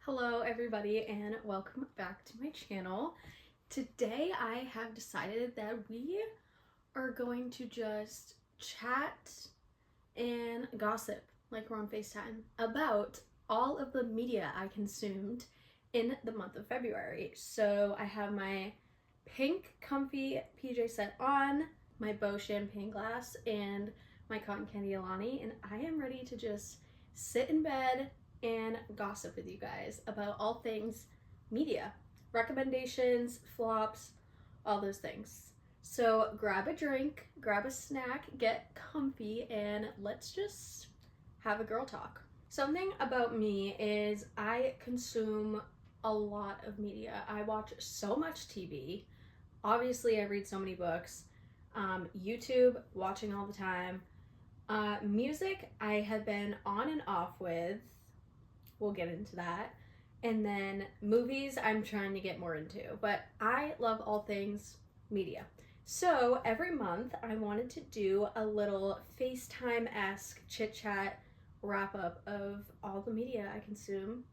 Hello everybody and welcome back to my channel. Today I have decided that we are going to just chat and gossip like we're on FaceTime about all of the media I consumed in the month of February. So I have my pink comfy PJ set on, my Beau champagne glass, and my cotton candy Alani, and I am ready to just sit in bed and gossip with you guys about all things media, recommendations, flops, all those things. So grab a drink, grab a snack, get comfy, and let's just have a girl talk. Something about me is I consume a lot of media. I watch so much TV. Obviously, I read so many books. YouTube, watching all the time. Music, I have been on and off with. We'll get into that. And then movies, I'm trying to get more into. But I love all things media. So every month, I wanted to do a little FaceTime-esque chit-chat wrap-up of all the media I consume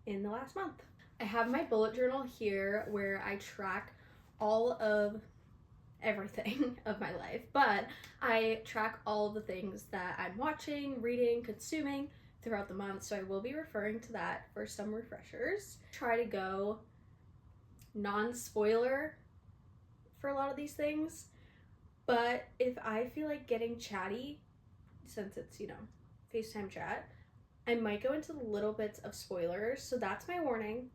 in the last month. I have my bullet journal here where I track all of everything of my life, but I track all of the things that I'm watching, reading, consuming throughout the month, so I will be referring to that for some refreshers. Try to go non-spoiler for a lot of these things, but if I feel like getting chatty, since it's, FaceTime chat, I might go into little bits of spoilers, so that's my warning.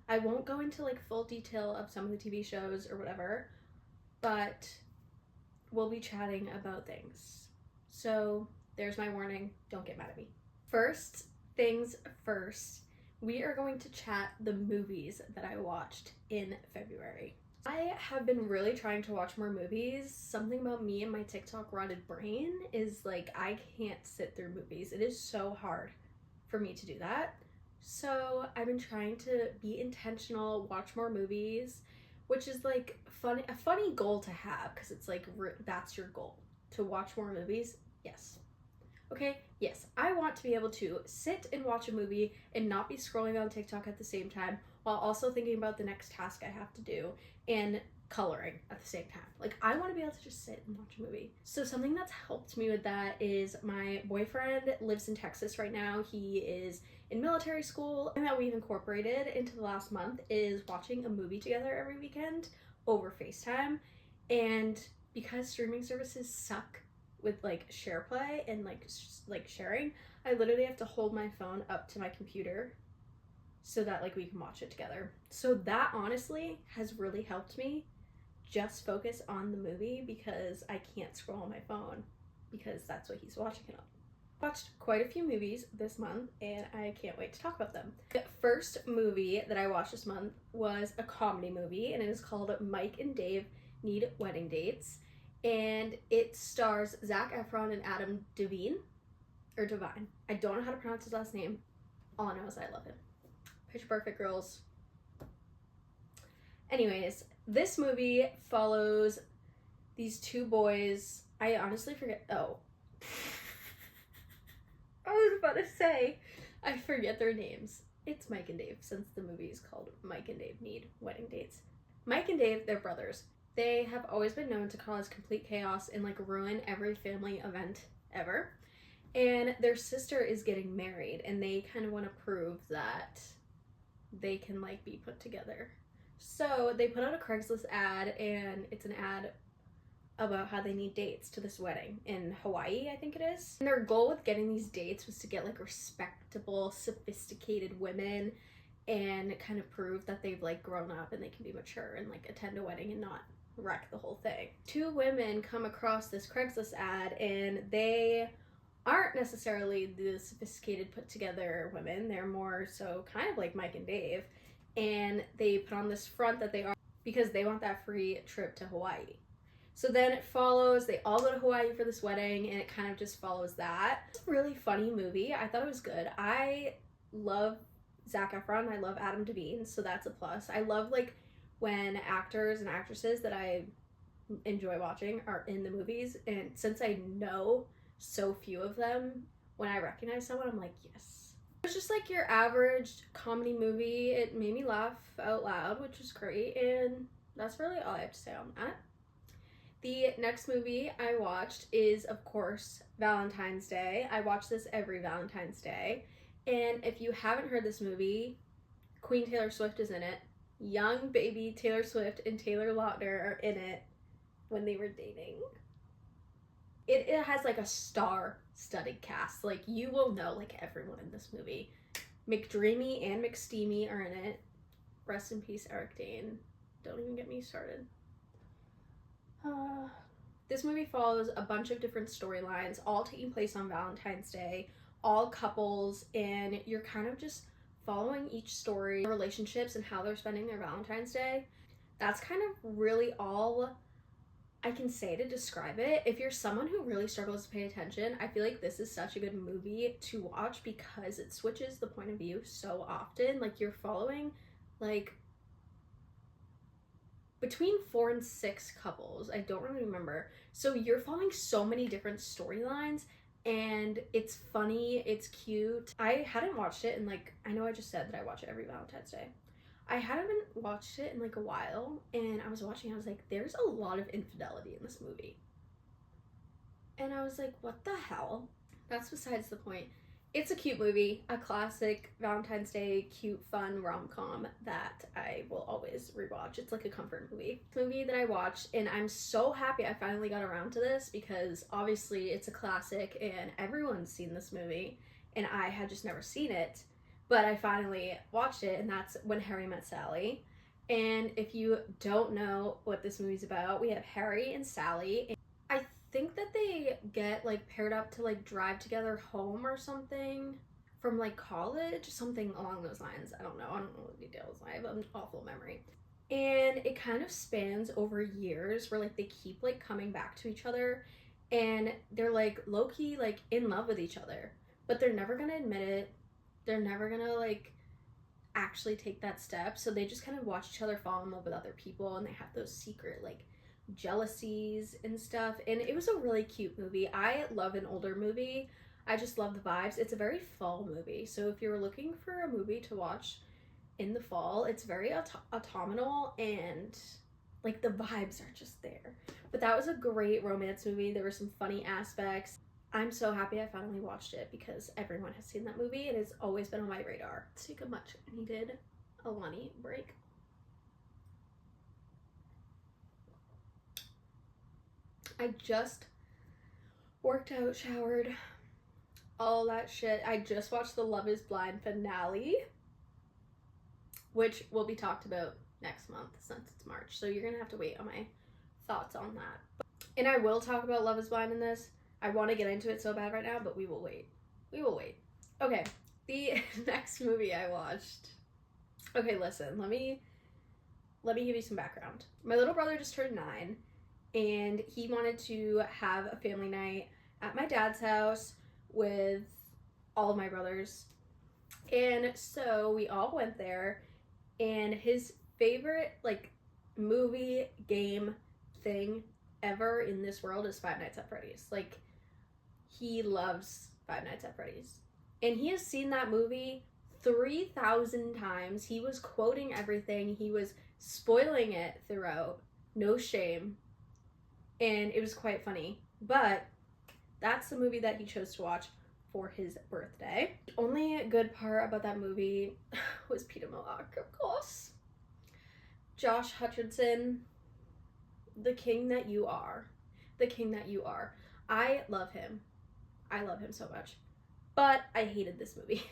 I won't go into like full detail of some of the TV shows or whatever, but we'll be chatting about things. So there's my warning, don't get mad at me. First things first, we are going to chat the movies that I watched in February. I have been really trying to watch more movies. Something about me and my TikTok rotted brain is like I can't sit through movies. It is so hard for me to do that. So I've been trying to be intentional, watch more movies, which is like a funny goal to have, because it's like that's your goal, to watch more movies. Yes. Okay, yes, I want to be able to sit and watch a movie and not be scrolling on TikTok at the same time while also thinking about the next task I have to do and coloring at the same time. Like, I want to be able to just sit and watch a movie. So something that's helped me with that is my boyfriend lives in Texas right now. He is in military school, and that we've incorporated into the last month is watching a movie together every weekend over FaceTime. And because streaming services suck with like SharePlay and like sharing, I literally have to hold my phone up to my computer so that like we can watch it together. So that honestly has really helped me just focus on the movie because I can't scroll on my phone because that's what he's watching it on. Watched quite a few movies this month and I can't wait to talk about them. The first movie that I watched this month was a comedy movie, and it is called Mike and Dave Need Wedding Dates, and it stars Zac Efron and Adam Devine. I don't know how to pronounce his last name. All I know is I love him. Picture Perfect girls. Anyways, this movie follows these two boys. I honestly forget. Oh. I was about to say, I forget their names. It's Mike and Dave, since the movie is called Mike and Dave Need Wedding Dates. Mike and Dave, they're brothers. They have always been known to cause complete chaos and like ruin every family event ever. And their sister is getting married, and they kind of want to prove that they can like be put together. So they put out a Craigslist ad, and it's an ad about how they need dates to this wedding in Hawaii, I think it is. And their goal with getting these dates was to get like respectable, sophisticated women and kind of prove that they've like grown up and they can be mature and like attend a wedding and not wreck the whole thing. Two women come across this Craigslist ad, and they aren't necessarily the sophisticated, put together women. They're more so kind of like Mike and Dave, and they put on this front that they are because they want that free trip to Hawaii. So then it follows, they all go to Hawaii for this wedding, and it kind of just follows that. It's a really funny movie. I thought it was good. I love Zac Efron. I love Adam Devine, so that's a plus. I love like when actors and actresses that I enjoy watching are in the movies, and since I know so few of them, when I recognize someone, I'm like, yes. It was just like your average comedy movie. It made me laugh out loud, which was great, and that's really all I have to say on that. The next movie I watched is, of course, Valentine's Day. I watch this every Valentine's Day. And if you haven't heard this movie, Queen Taylor Swift is in it. Young baby Taylor Swift and Taylor Lautner are in it when they were dating. It has like a star-studded cast. Like, you will know like everyone in this movie. McDreamy and McSteamy are in it. Rest in peace, Eric Dane. Don't even get me started. This movie follows a bunch of different storylines, all taking place on Valentine's Day, all couples, and you're kind of just following each story, relationships, and how they're spending their Valentine's Day. That's kind of really all I can say to describe it. If you're someone who really struggles to pay attention, I feel like this is such a good movie to watch because it switches the point of view so often. Like, you're following like between 4 and 6 couples. I don't really remember. So you're following so many different storylines, and it's funny, it's cute. I hadn't watched it in like, I know I just said that I watch it every Valentine's Day. I hadn't watched it in like a while, and I was watching, I was like, there's a lot of infidelity in this movie. And I was like, what the hell? That's besides the point. It's a cute movie, a classic Valentine's Day, cute, fun rom-com that I will always rewatch. It's like a comfort movie. Movie that I watched, and I'm so happy I finally got around to this because obviously it's a classic and everyone's seen this movie, and I had just never seen it. But I finally watched it, and that's When Harry Met Sally. And if you don't know what this movie's about, we have Harry and Sally. And I think that they get like paired up to like drive together home or something from like college, something along those lines. I don't know the details. I have an awful memory. And it kind of spans over years where like they keep like coming back to each other, and they're like low-key like in love with each other, but they're never gonna admit it. They're never gonna like actually take that step. So they just kind of watch each other fall in love with other people, and they have those secret like jealousies and stuff. And it was a really cute movie. I love an older movie. I just love the vibes. It's a very fall movie. So if you're looking for a movie to watch in the fall, it's very autumnal, and like the vibes are just there. But that was a great romance movie. There were some funny aspects. I'm so happy I finally watched it because everyone has seen that movie. It has always been on my radar. Let's take a much needed Alani break. I just worked out, showered, all that shit. I just watched the Love is Blind finale, which will be talked about next month since it's March. So you're gonna have to wait on my thoughts on that. And I will talk about Love is Blind in this. I want to get into it so bad right now, but we will wait. We will wait. Okay, the next movie I watched. Okay, listen, let me give you some background. My little brother just turned 9, and he wanted to have a family night at my dad's house with all of my brothers. And so we all went there, and his favorite like movie game thing ever in this world is Five Nights at Freddy's. Like, he loves Five Nights at Freddy's, and he has seen that movie 3,000 times. He was quoting everything. He was spoiling it throughout. No shame. And it was quite funny. But that's the movie that he chose to watch for his birthday. The only good part about that movie was Peter Millock, of course. Josh Hutcherson, the king that you are. The king that you are. I love him. I love him so much. But I hated this movie.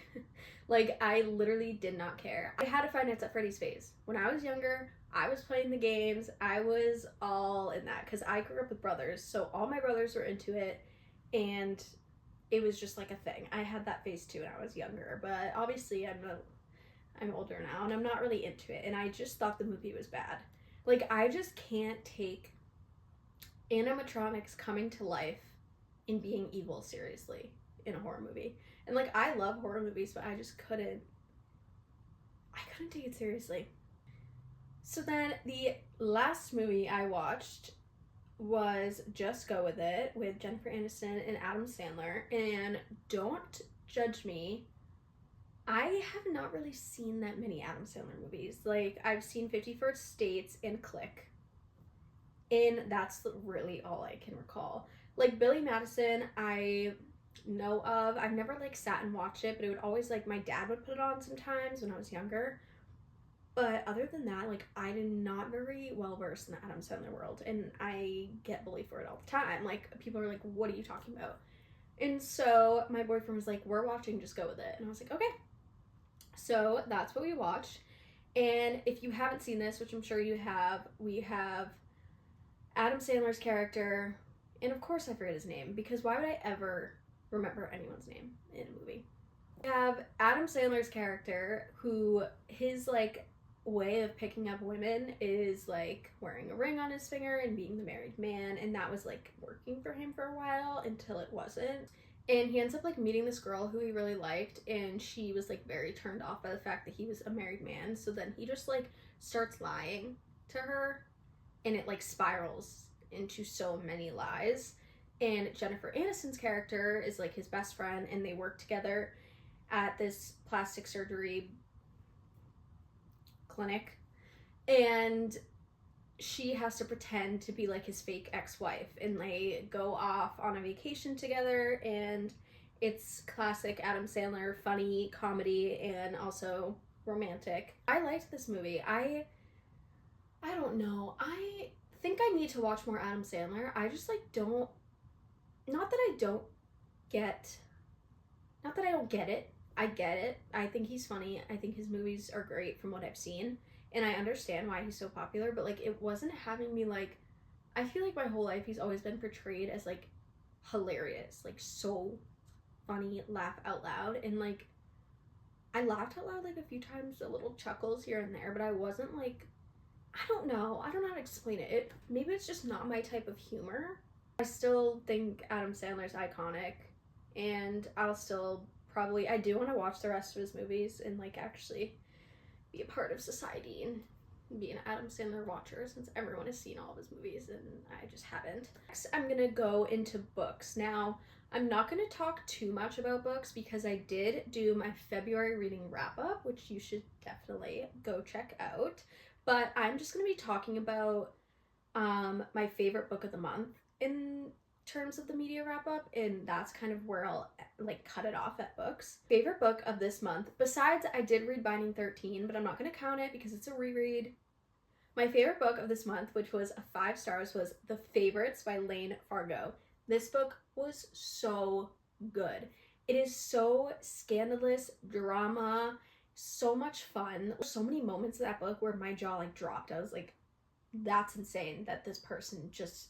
Like, I literally did not care. I had a Five Nights at Freddy's phase. When I was younger, I was playing the games. I was all in that because I grew up with brothers. So all my brothers were into it, and it was just like a thing. I had that phase too when I was younger, but obviously I'm older now, and I'm not really into it. And I just thought the movie was bad. Like, I just can't take animatronics coming to life and being evil seriously in a horror movie. And like, I love horror movies, but I just couldn't take it seriously. So then the last movie I watched was Just Go With It with Jennifer Aniston and Adam Sandler. And don't judge me I have not really seen that many Adam Sandler movies. Like, I've seen 51st Dates and Click, and that's really all I can recall. Like, Billy Madison, I know of. I've never, like, sat and watched it, but it would always, like, my dad would put it on sometimes when I was younger. But other than that, like, I'm not very well versed in the Adam Sandler world, and I get bullied for it all the time. Like, people are like, what are you talking about? And so my boyfriend was like, we're watching, just go with it. And I was like, okay. So that's what we watched. And if you haven't seen this, which I'm sure you have, we have Adam Sandler's character, and of course I forget his name, because why would I ever remember anyone's name in a movie? We have Adam Sandler's character, who his, like, way of picking up women is, like, wearing a ring on his finger and being the married man, and that was, like, working for him for a while until it wasn't. And he ends up, like, meeting this girl who he really liked, and she was, like, very turned off by the fact that he was a married man. So then he just, like, starts lying to her, and it, like, spirals into so many lies. And Jennifer Aniston's character is, like, his best friend, and they work together at this plastic surgery clinic. And she has to pretend to be, like, his fake ex-wife, and they go off on a vacation together, and it's classic Adam Sandler, funny comedy and also romantic. I liked this movie. I don't know. I think I need to watch more Adam Sandler. I just, like, don't, not that I don't get it. I get it. I think he's funny. I think his movies are great from what I've seen. And I understand why he's so popular, but, like, it wasn't having me, like, I feel like my whole life he's always been portrayed as, like, hilarious, like, so funny, laugh out loud. And, like, I laughed out loud, like, a few times, a little chuckles here and there, but I wasn't, like, I don't know how to explain it. Maybe it's just not my type of humor. I still think Adam Sandler's iconic, and I'll still probably, I do want to watch the rest of his movies and, like, actually be a part of society and be an Adam Sandler watcher, since everyone has seen all of his movies and I just haven't. Next, I'm gonna go into books. Now, I'm not gonna talk too much about books because I did do my February reading wrap up, which you should definitely go check out. But I'm just gonna be talking about my favorite book of the month in terms of the media wrap up, and that's kind of where I'll, like, cut it off at books. Favorite book of this month, besides I did read Binding 13, but I'm not going to count it because it's a reread. My favorite book of this month, which was 5 stars, was The Favorites by Lane Fargo. This book was so good. It is so scandalous, drama, so much fun. So many moments in that book where my jaw, like, dropped. I was like, that's insane that this person just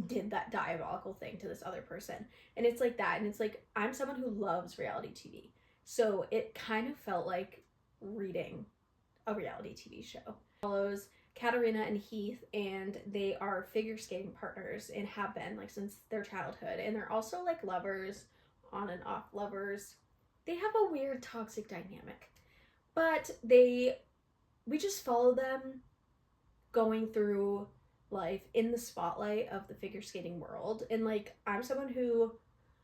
did that diabolical thing to this other person. And it's like that, and it's like, I'm someone who loves reality TV, so it kind of felt like reading a reality TV show. It follows Katarina and Heath, and they are figure skating partners and have been, like, since their childhood, and they're also, like, lovers, on and off lovers. They have a weird toxic dynamic, but we just follow them going through life in the spotlight of the figure skating world. And, like, I'm someone who,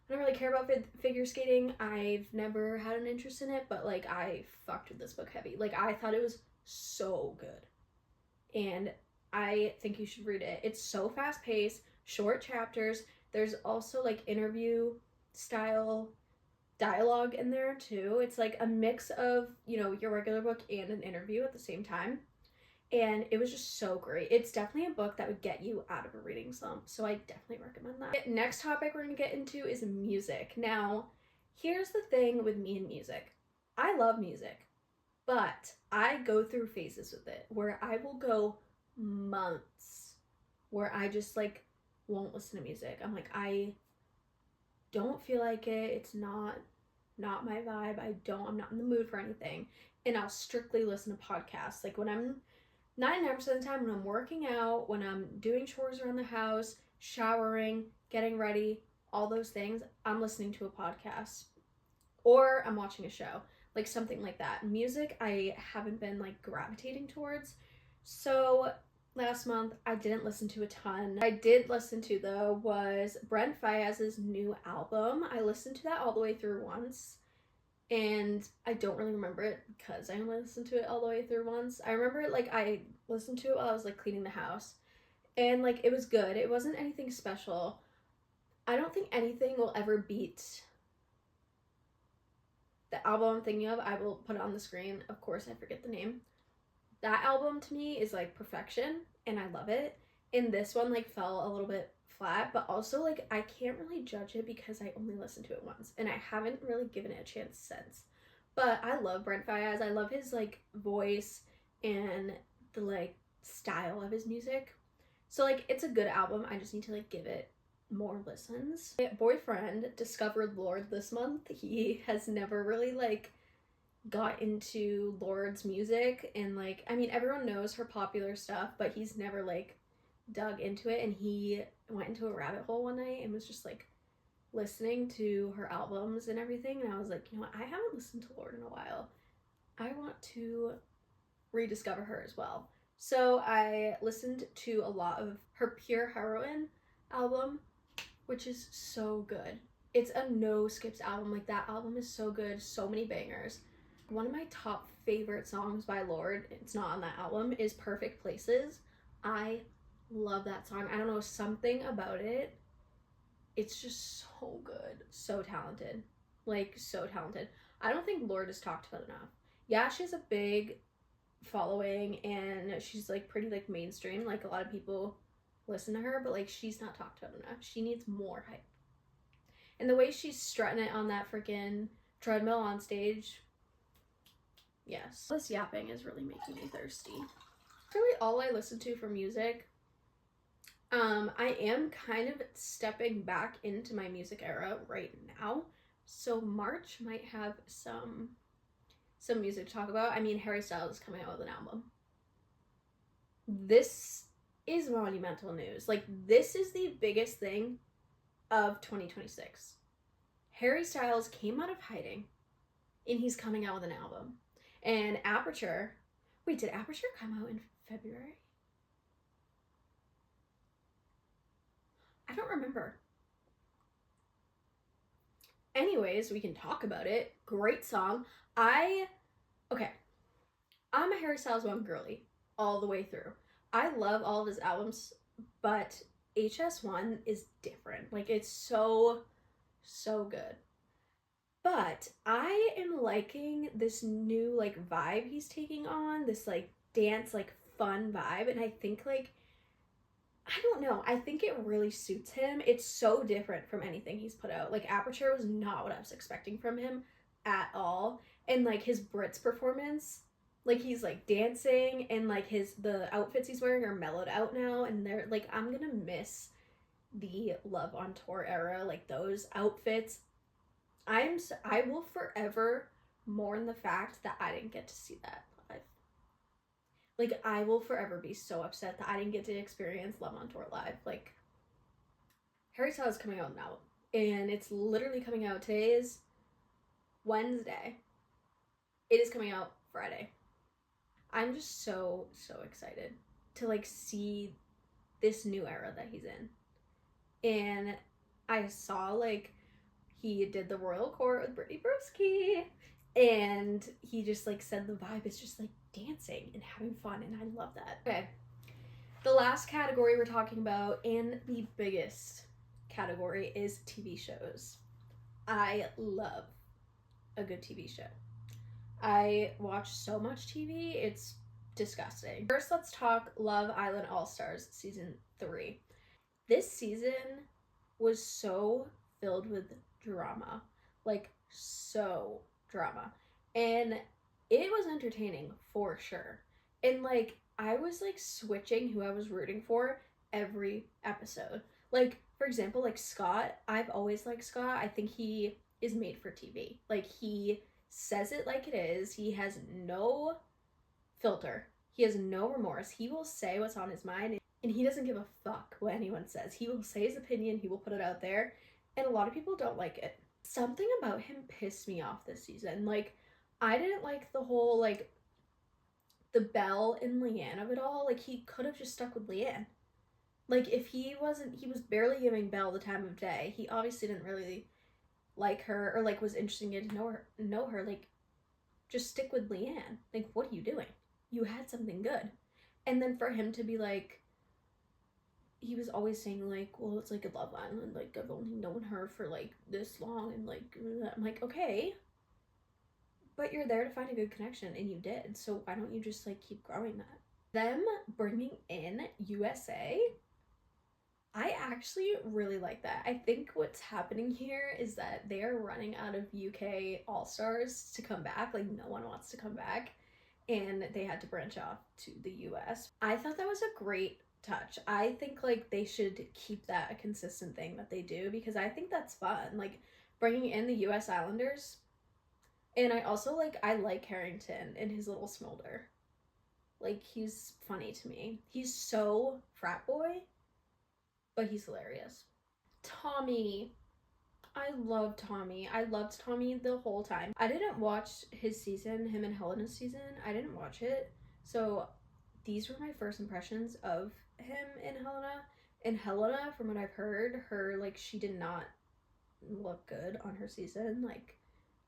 I don't really care about figure skating. I've never had an interest in it, but, like, I fucked with this book heavy. Like, I thought it was so good, and I think you should read it. It's so fast paced, short chapters. There's also, like, interview style dialogue in there too. It's like a mix of, you know, your regular book and an interview at the same time. And it was just so great. It's definitely a book that would get you out of a reading slump, so I definitely recommend that. Next topic we're going to get into is music. Now, here's the thing with me and music. I love music, but I go through phases with it where I will go months where I just, like, won't listen to music. I'm like, I don't feel like it. It's not my vibe. I'm not in the mood for anything. And I'll strictly listen to podcasts. Like, when I'm 99% of the time, when I'm working out, when I'm doing chores around the house, showering, getting ready, all those things, I'm listening to a podcast. Or I'm watching a show, like something like that. Music, I haven't been, like, gravitating towards. So last month, I didn't listen to a ton. I did listen to, though, was Brent Faiyaz's new album. I listened to that all the way through once. and I don't really remember it because I only listened to it all the way through once. I remember it like I listened to it while I was like cleaning the house, and like it was good. It wasn't anything special. I don't think anything will ever beat the album I'm thinking of. I will put it on the screen. Of course, I forget the name. That album to me is like perfection, and I love it. And this one like fell a little bit flat, but also like I can't really judge it because I only listened to it once, and I haven't really given it a chance since. But I love Brent Faiyaz. I love his like voice and the like style of his music. So like it's a good album. I just need to like give it more listens. My boyfriend discovered Lorde this month. He has never really like got into Lorde's music, and like I mean everyone knows her popular stuff, but he's never like dug into it, and he went into a rabbit hole one night and was just like listening to her albums and everything, and I was like, you know what, I haven't listened to Lorde in a while. I want to rediscover her as well. So I listened to a lot of her Pure Heroine album, which is so good. It's a no skips album. Like that album is so good, so many bangers. One of my top favorite songs by Lorde, it's not on that album, is Perfect Places. I love that song. I don't know, something about it. It's just so good. So talented. Like, so talented. I don't think Lorde is talked about enough. Yeah, she has a big following, and she's, like, pretty, like, mainstream. Like, a lot of people listen to her, but, like, she's not talked about enough. She needs more hype. And the way she's strutting it on that freaking treadmill on stage, yes. This yapping is really making me thirsty. Really all I listen to for music. I am kind of stepping back into my music era right now. So March might have some music to talk about. I mean, Harry Styles is coming out with an album. This is monumental news. Like, this is the biggest thing of 2026. Harry Styles came out of hiding, and he's coming out with an album. And Aperture, wait, did Aperture come out in February? I don't remember. Anyways, we can talk about it. Great song. Okay, I'm a Harry Styles one girly all the way through. I love all of his albums, but HS1 is different. Like, it's so good. But I am liking this new like vibe he's taking on, this like dance like fun vibe, and I think like I don't know, I think it really suits him. It's so different from anything he's put out. Like Aperture was not what I was expecting from him at all. And like his Brits performance, like he's like dancing, and like the outfits he's wearing are mellowed out now, and they're like, I'm gonna miss the Love on Tour era, like those outfits. I will forever mourn the fact that I didn't get to see that live. Like, I will forever be so upset that I didn't get to experience Love on Tour live. Like, Harry Styles is coming out now, and it's literally coming out. Today is Wednesday. It is coming out Friday. I'm just so excited to like see this new era that he's in. And I saw like he did the Royal Court with Brittany Broski, and he just like said the vibe is just like dancing and having fun, and I love that. Okay, the last category we're talking about, and the biggest category, is TV shows. I love a good TV show. I watch so much TV, it's disgusting. First, let's talk Love Island All-Stars season 3. This season was so filled with drama, like so drama, and it was entertaining for sure. And like I was like switching who I was rooting for every episode. Like for example, like Scott, I've always liked Scott. I think he is made for TV. Like he says it like it is. He has no filter. He has no remorse. He will say what's on his mind, and he doesn't give a fuck what anyone says. He will say his opinion. He will put it out there, and a lot of people don't like it. Something about him pissed me off this season. Like, I didn't like the whole, like, the Belle and Leanne of it all. Like, he could have just stuck with Leanne. Like, if he was barely giving Belle the time of day. He obviously didn't really like her or like was interested in getting to know her, like just stick with Leanne. Like, what are you doing? You had something good. And then for him to be like, he was always saying like, well, it's like a Love Island, like I've only known her for like this long, and like I'm like, okay, but you're there to find a good connection and you did, so why don't you just like keep growing that? Them bringing in USA, I actually really like that. I think what's happening here is that they are running out of UK all-stars to come back. Like, no one wants to come back, and they had to branch off to the US. I thought that was a great touch. I think like they should keep that a consistent thing that they do, because I think that's fun, like bringing in the US Islanders. And I also I like Harrington and his little smolder. Like, he's funny to me. He's so frat boy, but he's hilarious. Tommy. I love Tommy. I loved Tommy the whole time. I didn't watch his season, him and Helena's season. I didn't watch it. So these were my first impressions of him and Helena. And Helena, from what I've heard, her, like, she did not look good on her season. Like,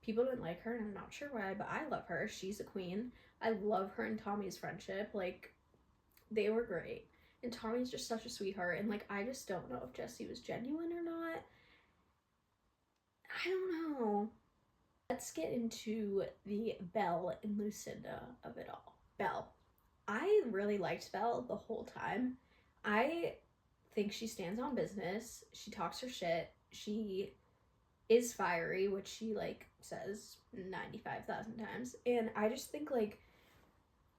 people didn't like her, and I'm not sure why, but I love her. She's a queen. I love her and Tommy's friendship. Like, they were great. And Tommy's just such a sweetheart. And, like, I just don't know if Jesse was genuine or not. I don't know. Let's get into the Belle and Lucinda of it all. Belle. I really liked Belle the whole time. I think she stands on business. She talks her shit. She is fiery, which she like says 95,000 times. And I just think like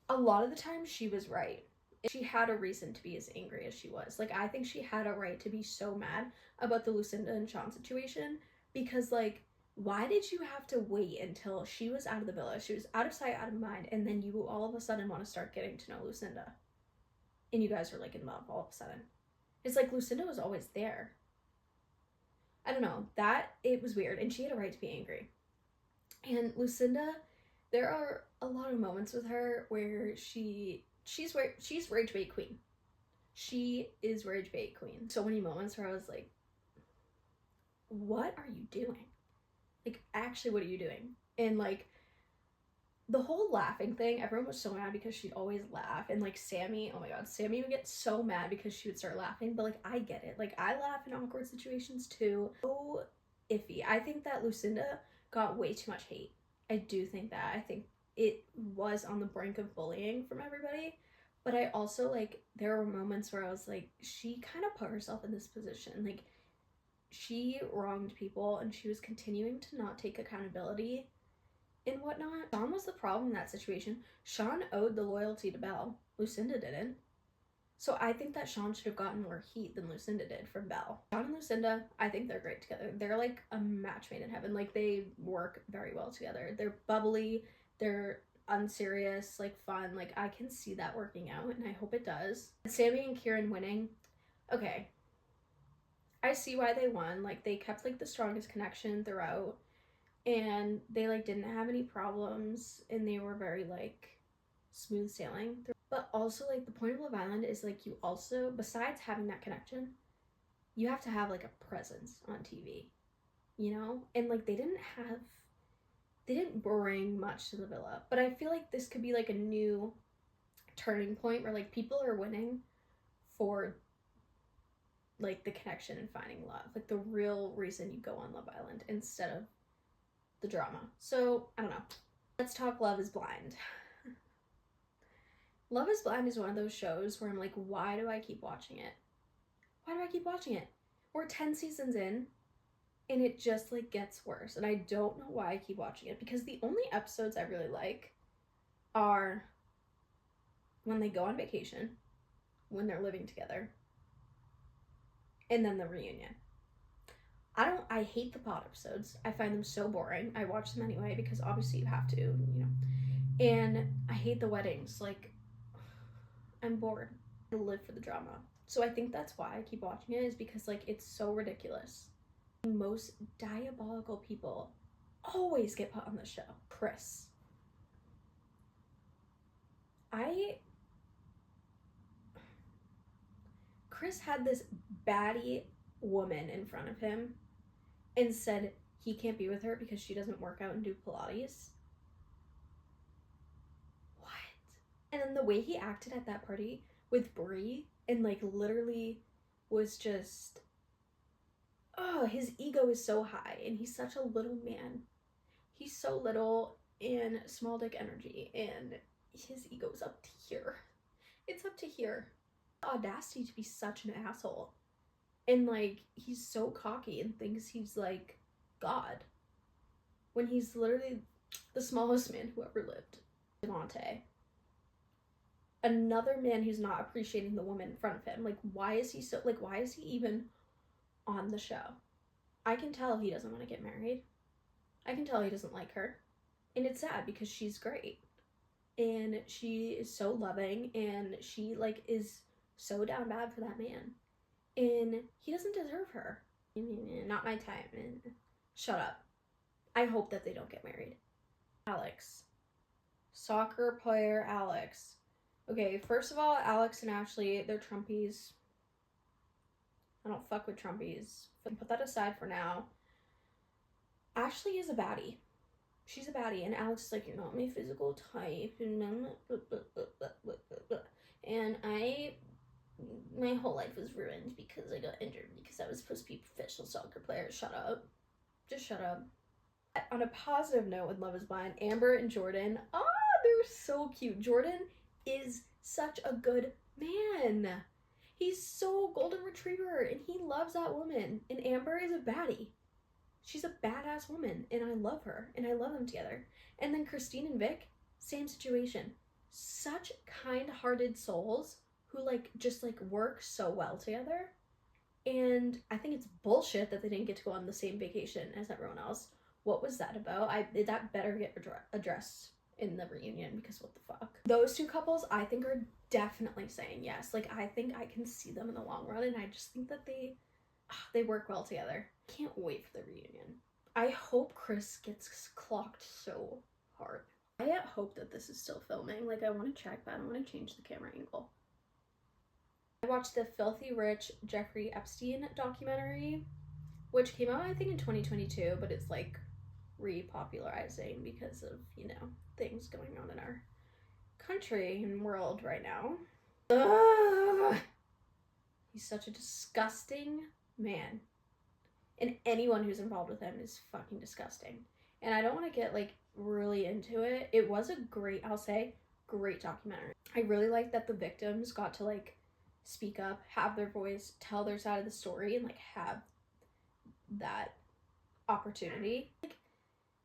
a lot of the time she was right. She had a reason to be as angry as she was. Like, I think she had a right to be so mad about the Lucinda and Sean situation, because like, why did you have to wait until she was out of the villa, she was out of sight, out of mind, and then you all of a sudden want to start getting to know Lucinda, and you guys are like in love all of a sudden? It's like Lucinda was always there. I don't know, that it was weird, and she had a right to be angry. And Lucinda, there are a lot of moments with her where she's rage bait queen. She is rage bait queen. So many moments where I was like, what are you doing? Like, actually, what are you doing? And like, the whole laughing thing, everyone was so mad because she'd always laugh. And like Sammy, oh my god, Sammy would get so mad because she would start laughing. But like, I get it. Like, I laugh in awkward situations too. So iffy. I think that Lucinda got way too much hate. I do think that. I think it was on the brink of bullying from everybody. But I also, like, there were moments where I was like, she kind of put herself in this position. Like, she wronged people and she was continuing to not take accountability and whatnot. Sean was the problem in that situation. Sean owed the loyalty to Belle. Lucinda didn't. So I think that Sean should have gotten more heat than Lucinda did from Belle. Sean and Lucinda, I think they're great together. They're like a match made in heaven. Like, they work very well together. They're bubbly, they're unserious, like fun. Like, I can see that working out, and I hope it does. Sammy and Kieran winning, okay, I see why they won. Like, they kept like the strongest connection throughout, and they like didn't have any problems, and they were very like smooth sailing. But also, like, the point of Love Island is like, you also, besides having that connection, you have to have like a presence on TV, you know? And like, they didn't bring much to the villa. But I feel like this could be like a new turning point where like people are winning for like the connection and finding love, like the real reason you go on Love Island instead of the drama. So I don't know. Let's talk Love is Blind. Love is Blind is one of those shows where I'm like, why do I keep watching it? Why do I keep watching it? We're 10 seasons in, and it just like gets worse, and I don't know why I keep watching it, because the only episodes I really like are when they go on vacation, when they're living together, and then the reunion. I hate the pod episodes. I find them so boring. I watch them anyway because obviously you have to, you know. And I hate the weddings. Like, I'm bored. I live for the drama. So I think that's why I keep watching it, is because like, it's so ridiculous. The most diabolical people always get put on the show. Chris. Chris had this baddie woman in front of him and said he can't be with her because she doesn't work out and do Pilates. What? And then the way he acted at that party with Brie and like literally was just, oh, his ego is so high and he's such a little man. He's so little and small dick energy and his ego's up to here. It's up to here. Audacity to be such an asshole. And like he's so cocky and thinks he's like God when he's literally the smallest man who ever lived. Devontae. Another man who's not appreciating the woman in front of him. Like, why is he even on the show? I can tell he doesn't want to get married. I can tell he doesn't like her. And it's sad because she's great. And she is so loving and she like is so down bad for that man. And he doesn't deserve her. Not my time. Shut up. I hope that they don't get married. Alex. Soccer player Alex. Okay, first of all, Alex and Ashley, they're Trumpies. I don't fuck with Trumpies. Put that aside for now. Ashley is a baddie. She's a baddie, and Alex is like, you're not my physical type, and my whole life was ruined because I got injured because I was supposed to be a professional soccer player. Shut up. Just shut up. On a positive note with Love is Blind, Amber and Jordan, they're so cute. Jordan is such a good man. He's so golden retriever, and he loves that woman. And Amber is a baddie. She's a badass woman, and I love her, and I love them together. And then Christine and Vic, same situation. Such kind-hearted souls who just work so well together. And I think it's bullshit that they didn't get to go on the same vacation as everyone else. What was that about? That better get addressed in the reunion, because what the fuck? Those two couples, I think, are definitely saying yes. I think I can see them in the long run, and I just think that they work well together. Can't wait for the reunion. I hope Chris gets clocked so hard. I hope that this is still filming. I want to check, but I don't want to change the camera angle. I watched the Filthy Rich Jeffrey Epstein documentary, which came out, I think, in 2022, but it's repopularizing because of, things going on in our country and world right now. Ugh. He's such a disgusting man. And anyone who's involved with him is fucking disgusting. And I don't want to get really into it. It was a great documentary. I really like that the victims got to speak up, have their voice, tell their side of the story, and have that opportunity.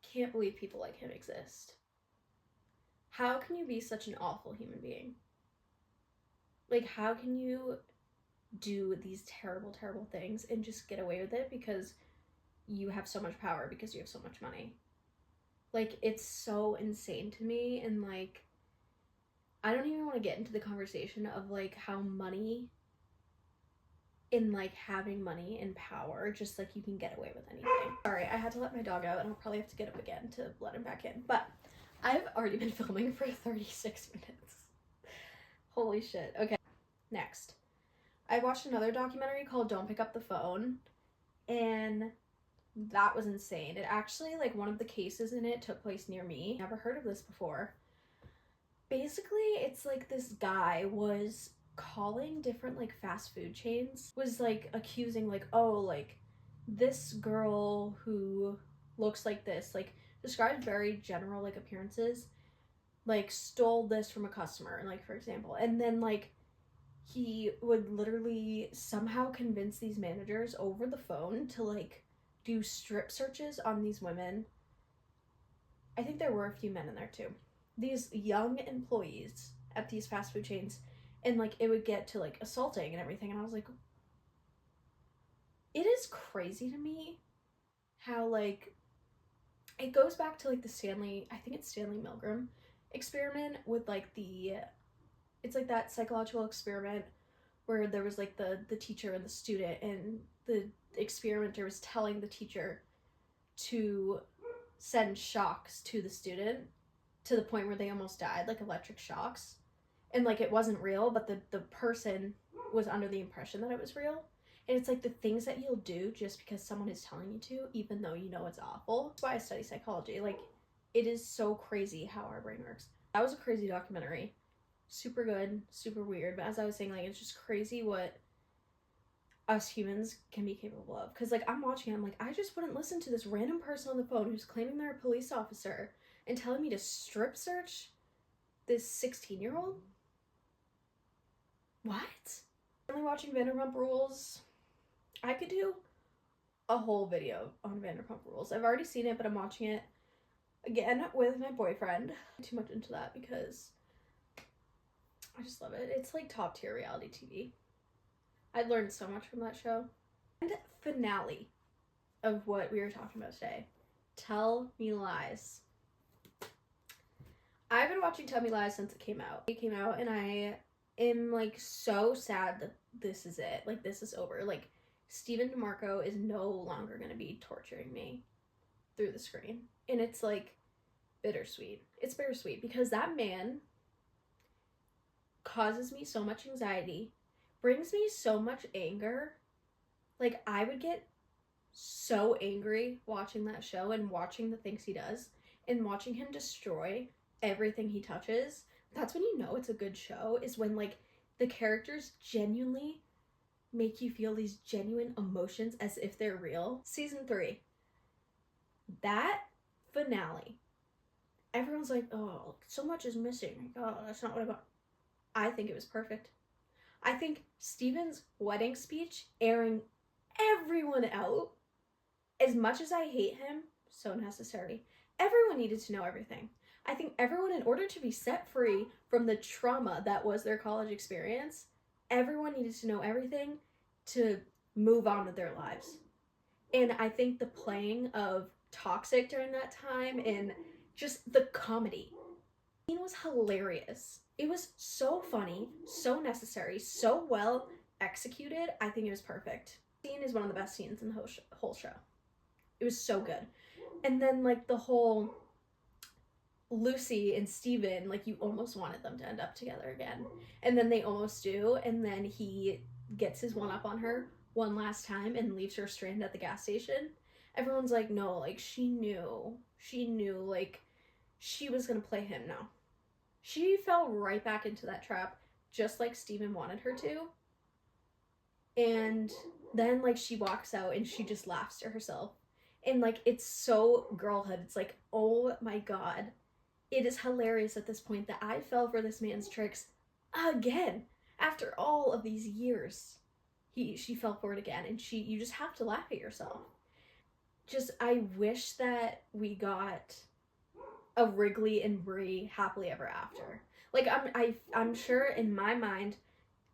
Can't believe people like him exist. How can you be such an awful human being? How can you do these terrible, terrible things and just get away with it because you have so much power, because you have so much money? It's so insane to me. And I don't even want to get into the conversation of how money and having money and power, just you can get away with anything. Sorry, I had to let my dog out, and I'll probably have to get up again to let him back in, but I've already been filming for 36 minutes. Holy shit. Okay, next. I watched another documentary called Don't Pick Up the Phone, and that was insane. It actually, one of the cases in it took place near me. Never heard of this before. Basically, it's this guy was calling different fast food chains, was accusing this girl who looks like this, described very general appearances, stole this from a customer, for example, and then he would literally somehow convince these managers over the phone to do strip searches on these women. I think there were a few men in there too. These young employees at these fast food chains, and it would get to assaulting and everything, and I was like, it is crazy to me how it goes back to the Stanley, I think it's Stanley Milgram experiment with it's that psychological experiment where there was the teacher and the student, and the experimenter was telling the teacher to send shocks to the student to the point where they almost died, electric shocks. And it wasn't real, but the person was under the impression that it was real. And it's like the things that you'll do just because someone is telling you to, even though you know it's awful. That's why I study psychology. Like, it is so crazy how our brain works. That was a crazy documentary. Super good, super weird. But as I was saying, like, it's just crazy what us humans can be capable of. Because, like, I'm watching it, I'm like, I just wouldn't listen to this random person on the phone who's claiming they're a police officer and telling me to strip search this 16-year-old. What? I'm watching Vanderpump Rules. I could do a whole video on Vanderpump Rules. I've already seen it, but I'm watching it again with my boyfriend. I'm too much into that because I just love it. It's like top tier reality TV. I learned so much from that show. And finale of what we were talking about today. Tell Me Lies. I've been watching Tell Me Lies since it came out. It came out and I am like so sad that this is it. Like, this is over. Like, Stephen DeMarco is no longer going to be torturing me through the screen. And it's like bittersweet. It's bittersweet because that man causes me so much anxiety, brings me so much anger. Like, I would get so angry watching that show and watching the things he does and watching him destroy everything he touches. That's when you know it's a good show, is when like the characters genuinely make you feel these genuine emotions as if they're real. Season 3, that finale, everyone's like, oh, so much is missing. Like, oh, that's not what I want. I think it was perfect. I think Steven's wedding speech airing everyone out, as much as I hate him, so necessary. Everyone needed to know everything. I think everyone, in order to be set free from the trauma that was their college experience, everyone needed to know everything to move on with their lives. And I think the playing of Toxic during that time and just the comedy, it was hilarious. It was so funny, so necessary, so well executed. I think it was perfect. The scene is one of the best scenes in the whole show. It was so good. And then like the whole Lucy and Steven, like, you almost wanted them to end up together again. And then they almost do, and then he gets his one up on her one last time and leaves her stranded at the gas station. Everyone's like, no, like, she knew, like, she was gonna play him. No. She fell right back into that trap, just like Steven wanted her to. And then, like, she walks out and she just laughs to herself. And, like, it's so girlhood. It's like, oh my god. It is hilarious at this point that I fell for this man's tricks again. After all of these years, she fell for it again, and you just have to laugh at yourself. Just, I wish that we got a Wrigley and Bree happily ever after. Like, I'm sure in my mind,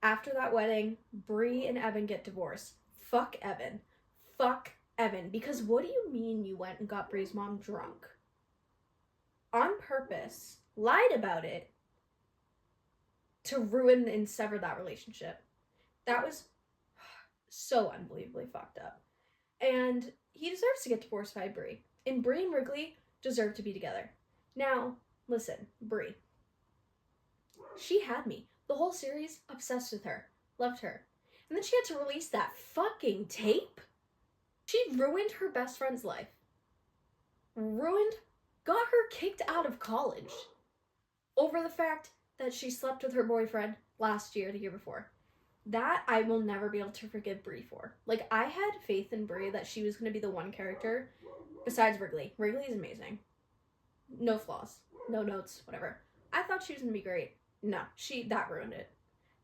after that wedding, Bree and Evan get divorced. Fuck Evan. Fuck Evan. Because what do you mean you went and got Bree's mom drunk? On purpose, lied about it to ruin and sever that relationship. That was so unbelievably fucked up. And he deserves to get divorced by Bree. And Bree and Wrigley deserve to be together. Now, listen, Bree. She had me. The whole series, obsessed with her. Loved her. And then she had to release that fucking tape. She ruined her best friend's life. Got her kicked out of college over the fact that she slept with her boyfriend last year, the year before. That I will never be able to forgive Bree for. Like, I had faith in Bree that she was going to be the one character besides Wrigley. Wrigley is amazing. No flaws. No notes, whatever. I thought she was going to be great. No, that ruined it.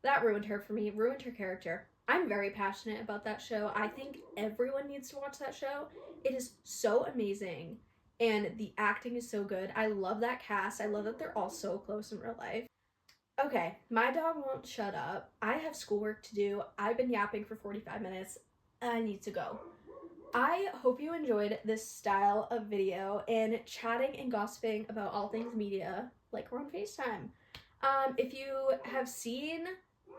That ruined her for me, ruined her character. I'm very passionate about that show. I think everyone needs to watch that show. It is so amazing. And the acting is so good. I love that cast. I love that they're all so close in real life. Okay, my dog won't shut up. I have schoolwork to do. I've been yapping for 45 minutes. I need to go. I hope you enjoyed this style of video and chatting and gossiping about all things media, like we're on FaceTime. If you have seen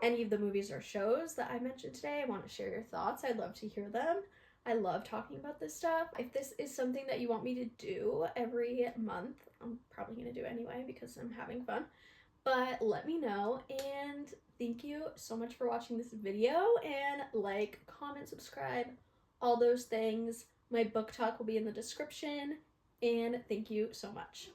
any of the movies or shows that I mentioned today, I want to share your thoughts. I'd love to hear them. I love talking about this stuff. If this is something that you want me to do every month, I'm probably going to do anyway because I'm having fun. But let me know, and thank you so much for watching this video, and like, comment, subscribe, all those things. My book talk will be in the description, and thank you so much.